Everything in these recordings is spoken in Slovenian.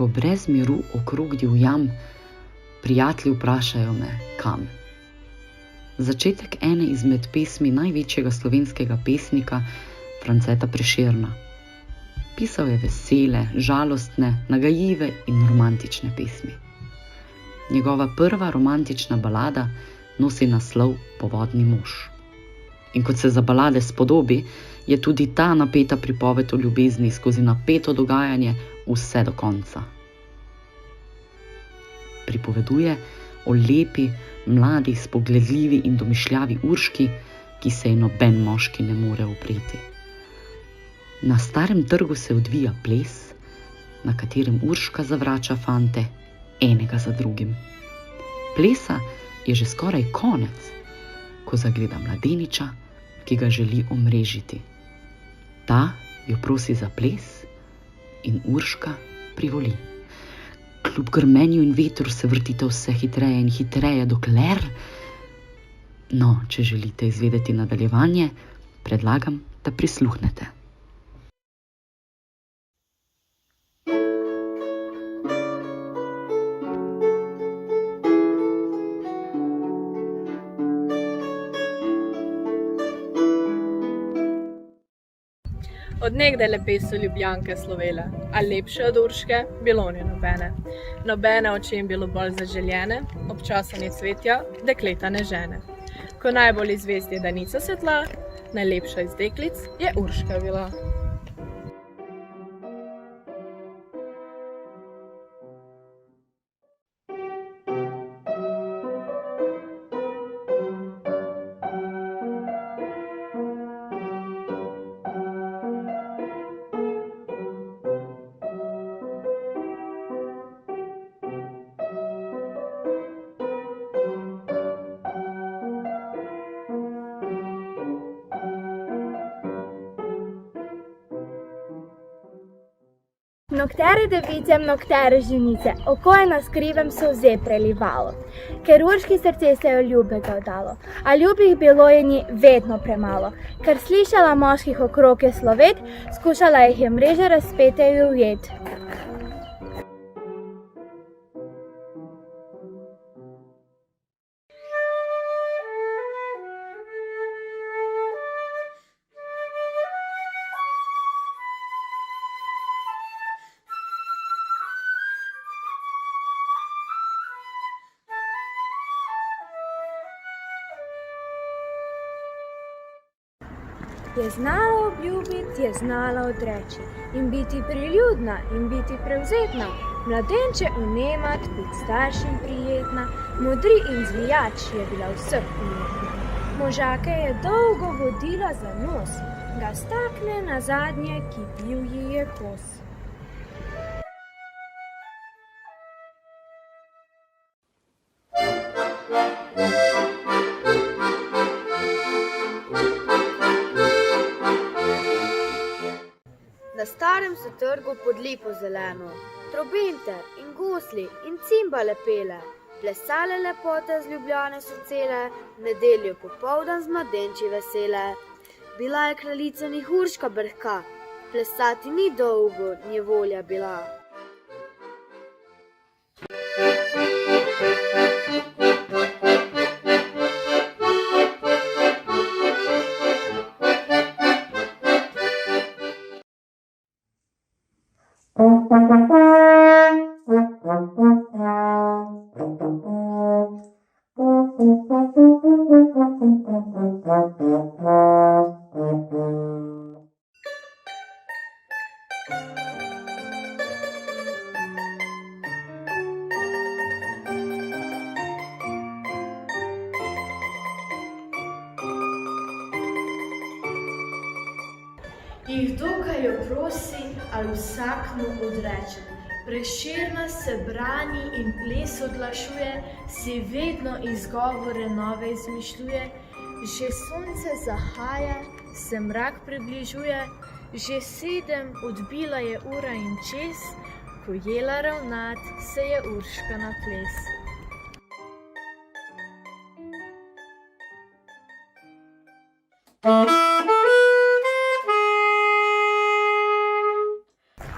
ko brez miru okrog divjam, prijatelji vprašajo me, kam. Začetek ene izmed pesmi največjega slovenskega pesnika Franceta Prešerna. Pisal je vesele, žalostne, nagajive in romantične pesmi. Njegova prva romantična balada nosi naslov Povodni mož. In kot se za balade spodobi, je tudi ta napeta pripoved o ljubezni skozi napeto dogajanje vse do konca. Pripoveduje o lepi, mladi, spogledljivi in domišljavi Urški, ki se ji noben moški ne more upreti. Na Starem trgu se odvija ples, na katerem Urška zavrača fante enega za drugim. Plesa je že skoraj konec, ko zagleda mladeniča, ki ga želi omrežiti. Ta jo prosi za ples in Urška privoli. Kljub grmenju in vetru se vrtite vse hitreje in hitreje, dokler... No, če želite izvedeti nadaljevanje, predlagam, da prisluhnete. Od nekdaj lepe so Ljubljanke slovele, a lepše od Urške bilo ni nobene. Nobene očem bilo bolj zaželjene, občasanje cvetja dekleta ne žene. Ko najbolj izvest je danica svetla, najlepša iz deklic je Urška bila. Mnogtere device, mnogtere ženice, oko je na skrivem solze prelivalo, ker Urški srce se je ljubega vdalo, a ljubih bilo je ni vedno premalo, ker slišala moških okrog je slovet, skušala jih je mreže razpete ujet. Je znala obljubiti, je znala odreči in biti priljudna in biti prevzetna, mladenče unemat, biti staršim prijetna, modri in zvijač je bila vseh ujetna. Možake je dolgo vodila za nos, ga stakne na zadnje, ki bil ji je kos. Na Starem se trgu pod lipo zeleno, trobente in gosli in cimbale pele, plesale lepote z Ljubljane so cele, nedeljo popoldan z mladenči vesele. Bila je kraljica ni Urška brhka, plesati ni dolgo, nje volja bila. Jih dokaj jo prosi, ali vsak mu odreče. Prešerna se brani in ples odlašuje, si vedno izgovore nove izmišljuje. Že sonce zahaja, se mrak približuje, že 7 odbila je ura in čez, ko jela ravnat, se je Urška na ples.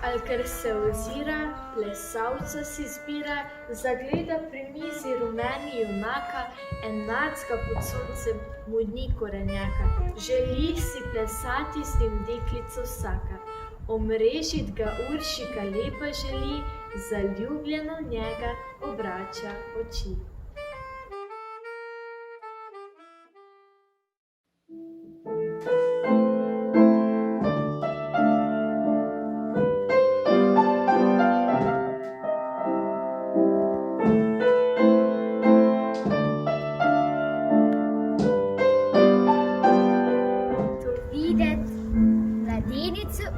A ali ker se ozira, plesalca si zbira, zagleda pri mizi rumeni junaka, enacka pod soncem mu ni korenjaka. Želi si plesati z njim deklico vsaka, omrežit ga Uršika lepa želi, zaljubljeno v njega obrača oči.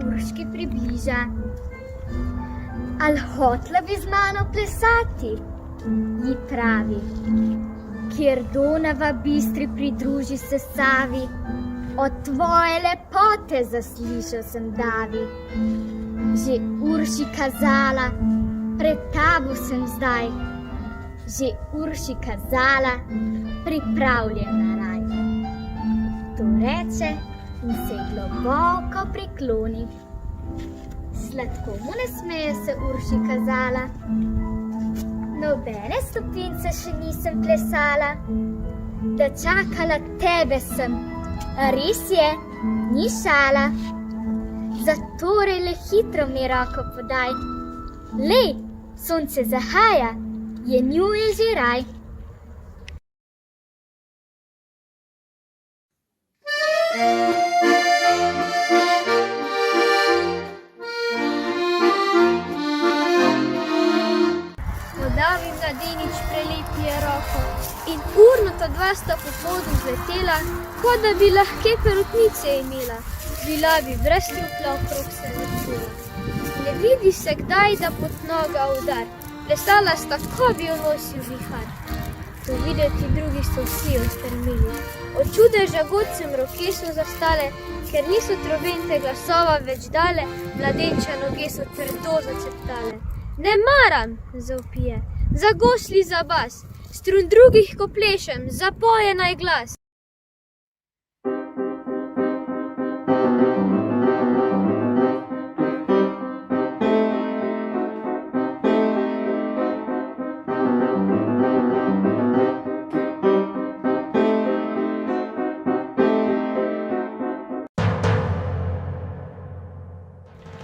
Urški približa. Al hotla bi z mano plesati, ji pravi. Kjer Donava bistri pridruži se Savi, od tvoje lepote zaslišal sem davi. Že Urši kazala, pred tabo sem zdaj. Že Urši kazala, pripravljen na raj. To reče in se globoko prikloni. Sladko mu ne smeje se Urši kazala. Nobene stopince še nisem plesala, da čakala tebe sem. Res je, ni šala. Zatorej le hitro mi roko podaj. Lej, sonce zahaja, je nju je že raj. Podavi mladenič prelepi je roko in urno ta dva sta po podu zletela, kot da bi lahke perutnice imela. Bila bi brez trupla okrog se vrtela. Ne vidi se kdaj, da pod noga udar. Plesala sta, ko bi jo nosil vihar. To videti drugi so vsi ostrmili. Od čudeža godcem roke so zastale, ker niso trobente glasova več dale, mladenča noge so trdo zaceptale. Ne maram, zavpije, za gosli za bas, strun drugih ko plešem, zapoje naj glas.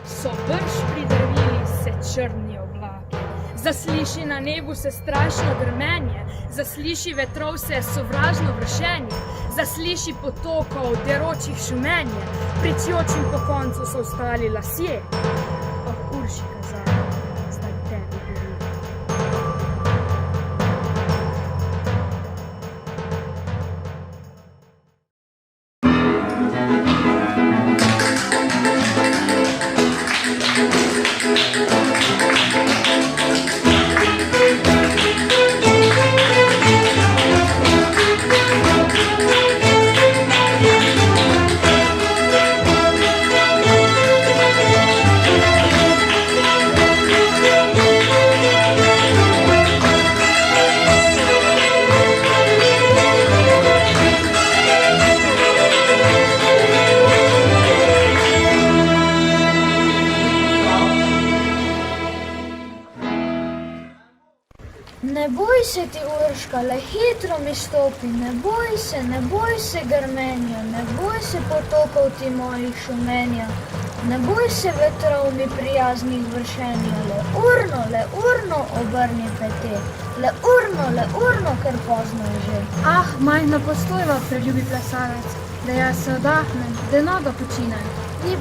So brž pridrvili se črni oblaki, zasliši na nebu se strašno grmenje, zasliši vetrov se sovražno vršenje, zasliši potokov deročih šumenje, pričjočim po koncu so ostali lasje. Oh, Urši kazala, zdaj tebi gori. Ne boj se ti, Urška, le hitro mi stopi, ne boj se grmenja, ne boj se potokov ti mojih šumenja, ne boj se vetrov mi prijaznih vršenja, le urno obrni pete, le urno, ker pozno je že. Ah, majhna postojva, preljubi plesalec, da jaz se odahnem, da noga počinem. Ni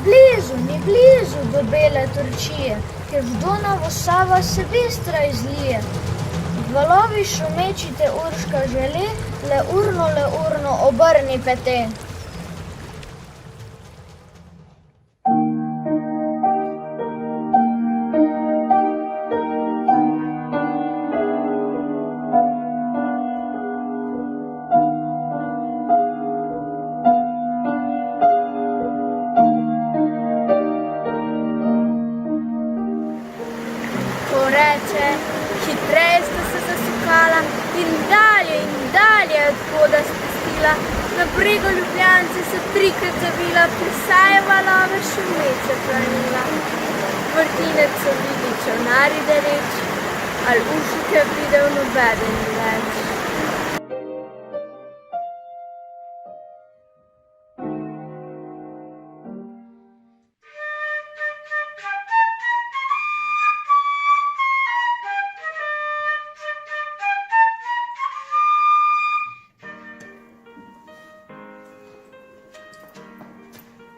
blizu do bele Turčije, ker v Donavo Sava se bistra izlije. Valovi šumeči te Urška želi, le urno obrni pete. Ko reče, hitreje sta se zasukala in dalje od poda spustila. Na bregu Ljubljance se trikrat zavila, pri saj je valove šumeče planila. vrtinec so vidi čolnari daleč, ali Urške pride v nobeden ni več.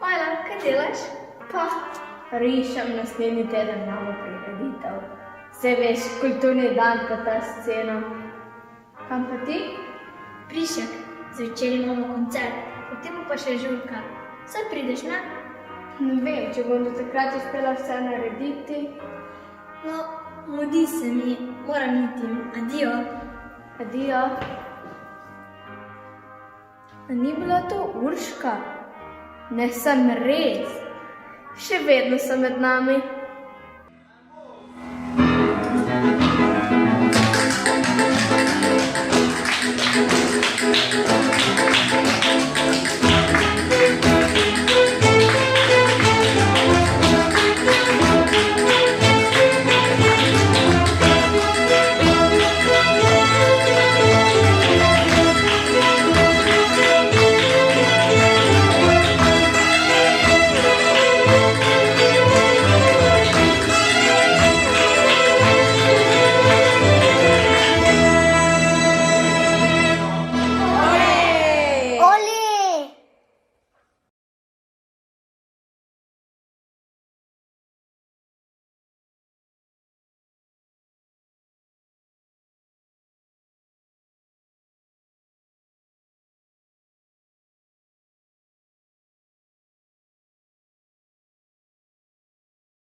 Ojla, kaj delaš? Pa, rišem naslednji teden imamo prireditev. Se veš, kulturni dan pa ta scena. Kam pa ti? Prišek, zvečer imamo koncert, potem pa še žurka. Saj prideš, ne? Ne vem, če bom do takrat uspela vse narediti. No, mudi se mi, moram iti. Adijo. Adijo. A ni bila to Urška? Ne sem res. Še vedno sem med nami. Thank you.